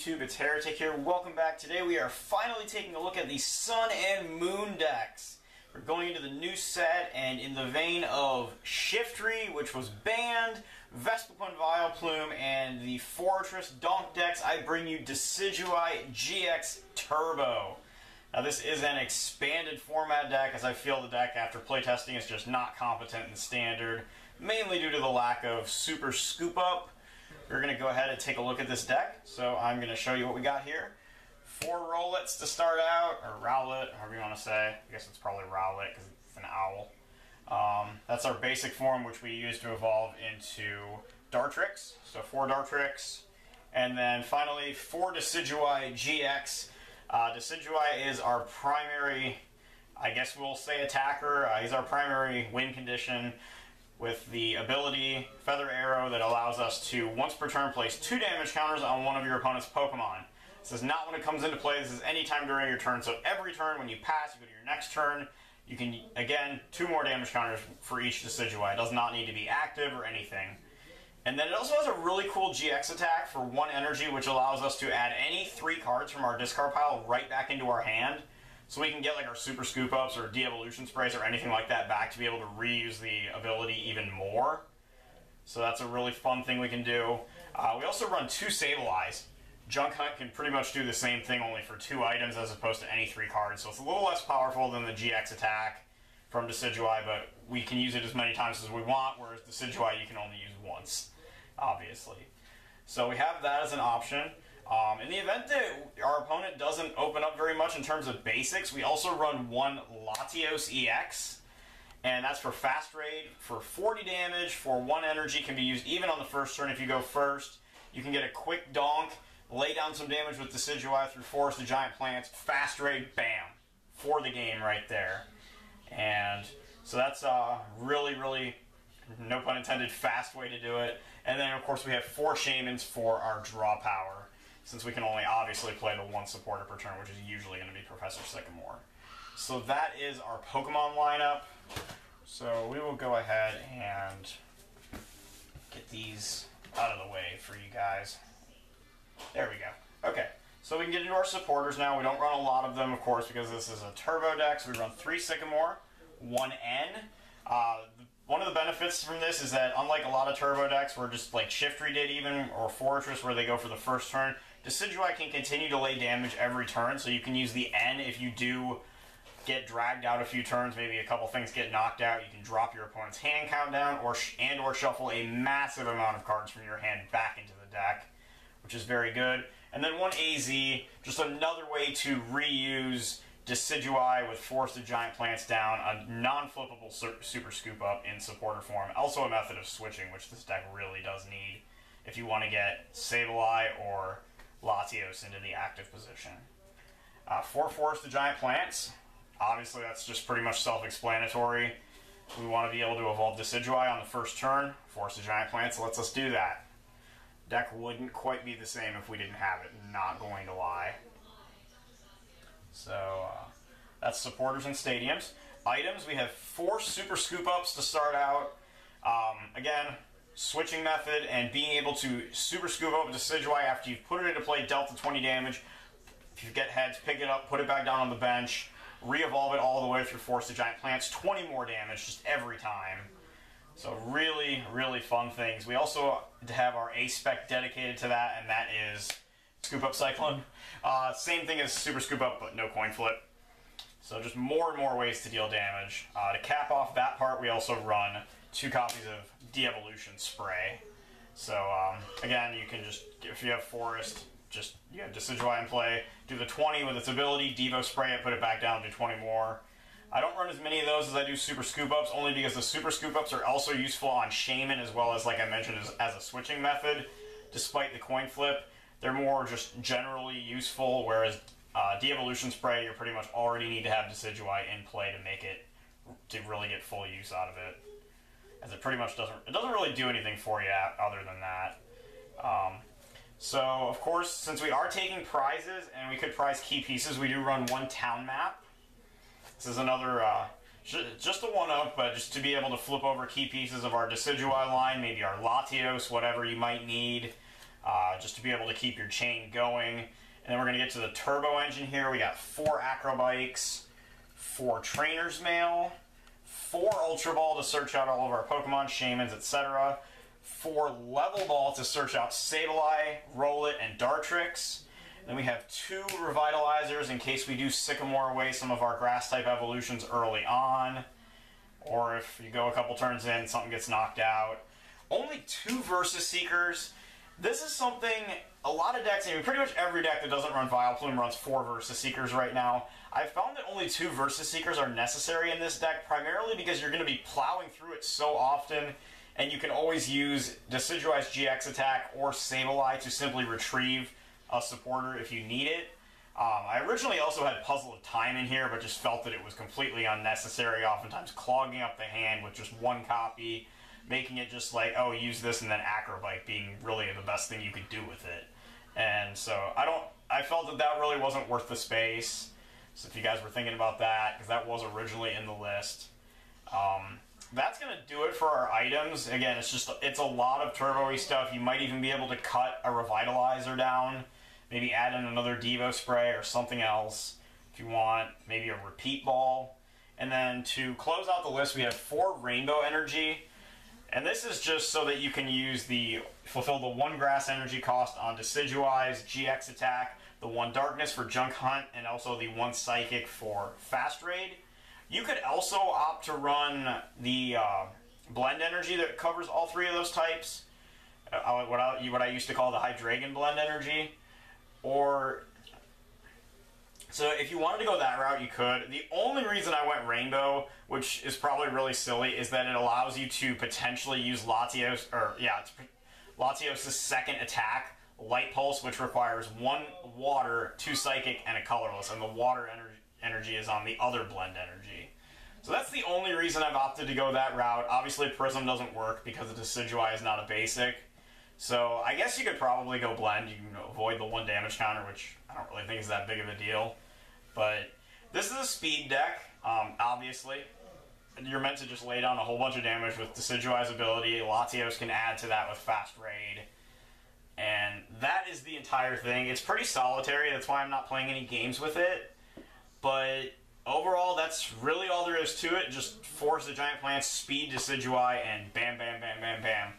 YouTube? It's Heretic here. Welcome back. Today we are finally taking a look at the Sun and Moon decks. We're going into the new set, and in the vein of Shiftry, which was banned, Vespiquen Vileplume, and the Forretress Donk decks, I bring you Decidueye-GX Turbo. Now this is an expanded format deck, as I feel the deck after playtesting is just not competent in standard, mainly due to the lack of super scoop up. We're going to go ahead and take a look at this deck. So I'm going to show you what we got here. 4 Rowlets to start out, or Rowlet, however you want to say. I guess it's probably Rowlet because it's an owl. That's our basic form, which we use to evolve into Dartrix. So 4 Dartrix. And then finally 4 Decidueye-GX. Decidueye is our primary, I guess we'll say, attacker. He's our primary win condition, with the ability Feather Arrow that allows us to, once per turn, place 2 damage counters on one of your opponent's Pokemon. This is not when it comes into play, this is any time during your turn, so every turn when you pass, you go to your next turn, you can, again, 2 more damage counters for each Decidueye. It does not need to be active or anything. And then it also has a really cool GX attack for 1 energy, which allows us to add any 3 cards from our discard pile right back into our hand. So we can get like our Super Scoop Ups or De-Evolution Sprays or anything like that back to be able to reuse the ability even more. So that's a really fun thing we can do. We also run 2 Sableyes. Junk Hunt can pretty much do the same thing, only for 2 items as opposed to any 3 cards. So it's a little less powerful than the GX attack from Decidueye, but we can use it as many times as we want, whereas Decidueye you can only use once, obviously. So we have that as an option. In the event that our opponent doesn't open up very much in terms of basics, we also run 1 Latios EX, and that's for fast raid, for 40 damage, for 1 energy, can be used even on the first turn if you go first. You can get a quick Donk, lay down some damage with Decidueye through Forest the Giant Plants, fast raid, bam, for the game right there. And so that's a really, really, no pun intended, fast way to do it. And then of course we have 4 Shamans for our draw power, since we can only obviously play the 1 supporter per turn, which is usually going to be Professor Sycamore. So that is our Pokemon lineup. So we will go ahead and get these out of the way for you guys. There we go. Okay, so we can get into our supporters now. We don't run a lot of them, of course, because this is a turbo deck, so we run 3 Sycamore, 1 N. One of the benefits from this is that, unlike a lot of turbo decks where just like Shiftry did even, or Forretress where they go for the first turn, Decidueye can continue to lay damage every turn, so you can use the N if you do get dragged out a few turns, maybe a couple things get knocked out, you can drop your opponent's hand count down, or shuffle a massive amount of cards from your hand back into the deck, which is very good. And then 1 AZ, just another way to reuse Decidueye with Force the Giant Plants down, a non-flippable Super Scoop Up in supporter form. Also a method of switching, which this deck really does need if you want to get Sableye or Latios into the active position. 4 Force the Giant Plants. Obviously that's just pretty much self-explanatory. We want to be able to evolve Decidueye on the first turn. Force the Giant Plants lets us do that. Deck wouldn't quite be the same if we didn't have it, not going to lie. So that's supporters and stadiums. Items, we have 4 Super Scoop Ups to start out. Again, switching method and being able to Super Scoop Up Decidueye after you've put it into play, dealt the 20 damage. If you get heads, pick it up, put it back down on the bench, re-evolve it all the way through Force the Giant Plants, 20 more damage just every time. So really, really fun things. We also have our A-Spec dedicated to that, and that is Scoop Up Cyclone. Same thing as Super Scoop Up, but no coin flip. So just more and more ways to deal damage. To cap off that part, we also run 2 copies of De-Evolution Spray. So again, you can just, if you have Forest, just you have Decidueye in play, do the 20 with its ability, Devo Spray it, put it back down, do 20 more. I don't run as many of those as I do Super Scoop Ups, only because the Super Scoop Ups are also useful on Shaman, as well as, like I mentioned, as a switching method. Despite the coin flip, they're more just generally useful, whereas De-Evolution Spray, you pretty much already need to have Decidueye in play to make it, to really get full use out of it. As it pretty much doesn't really do anything for you other than that. So, of course, since we are taking prizes, and we could prize key pieces, we do run 1 town map. This is another, just a 1-up, but just to be able to flip over key pieces of our Decidueye line, maybe our Latios, whatever you might need. just to be able to keep your chain going. And then we're going to get to the turbo engine here. We got 4 acrobikes, 4 trainer's mail, 4 ultra ball to search out all of our Pokemon, shamans, etc. 4 level ball to search out Sableye, Rowlet, and Dartrix. Then we have 2 revitalizers in case we do Sycamore away some of our grass type evolutions early on, or if you go a couple turns in, something gets knocked out. Only 2 Versus Seekers. This is something a lot of decks, I mean, pretty much every deck that doesn't run Vileplume runs 4 Versus Seekers right now. I've found that only 2 Versus Seekers are necessary in this deck, primarily because you're going to be plowing through it so often, and you can always use Decidueye-GX attack or Sableye to simply retrieve a supporter if you need it. I originally also had Puzzle of Time in here, but just felt that it was completely unnecessary, oftentimes clogging up the hand with just 1 copy, making it just like, oh, use this and then Acrobite being really the best thing you could do with it. And so I felt that that really wasn't worth the space. So if you guys were thinking about that, because that was originally in the list. That's going to do it for our items. Again, it's a lot of turbo-y stuff. You might even be able to cut a Revitalizer down, maybe add in another Devo Spray or something else if you want, maybe a Repeat Ball. And then to close out the list, we have 4 Rainbow Energy. And this is just so that you can fulfill the 1 grass energy cost on Decidueye's GX attack, the 1 darkness for Junk Hunt, and also the 1 psychic for Fast Raid. You could also opt to run the blend energy that covers all 3 of those types, what I used to call the Hydreigon blend energy. So if you wanted to go that route, you could. The only reason I went Rainbow, which is probably really silly, is that it allows you to potentially use Latios, Latios' second attack, Light Pulse, which requires 1 water, 2 psychic, and a colorless, and the water energy is on the other blend energy. So that's the only reason I've opted to go that route. Obviously Prism doesn't work because the Decidueye is not a basic. So I guess you could probably go blend. You can avoid the 1 damage counter, which I don't really think is that big of a deal. But this is a speed deck, obviously. You're meant to just lay down a whole bunch of damage with Decidueye's ability. Latios can add to that with Fast Raid. And that is the entire thing. It's pretty solitary, that's why I'm not playing any games with it. But overall, that's really all there is to it. Just force the Giant Plants, speed Decidueye, and bam, bam, bam, bam, bam.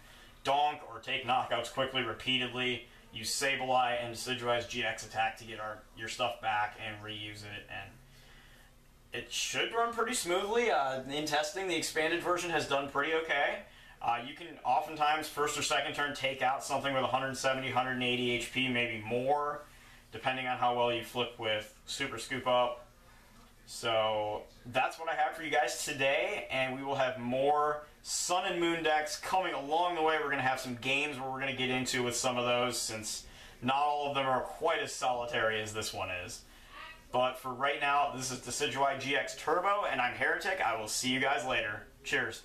Donk or take knockouts quickly, repeatedly. Use Sableye and Decidueye's GX attack to get your stuff back and reuse it. And it should run pretty smoothly. In testing, the expanded version has done pretty okay. You can oftentimes, first or second turn, take out something with 170, 180 HP, maybe more, depending on how well you flip with Super Scoop Up. So that's what I have for you guys today, and we will have more Sun and Moon decks coming along the way. We're going to have some games where we're going to get into with some of those, since not all of them are quite as solitary as this one is. But for right now, this is Decidueye-GX Turbo, and I'm Heretic. I will see you guys later. Cheers.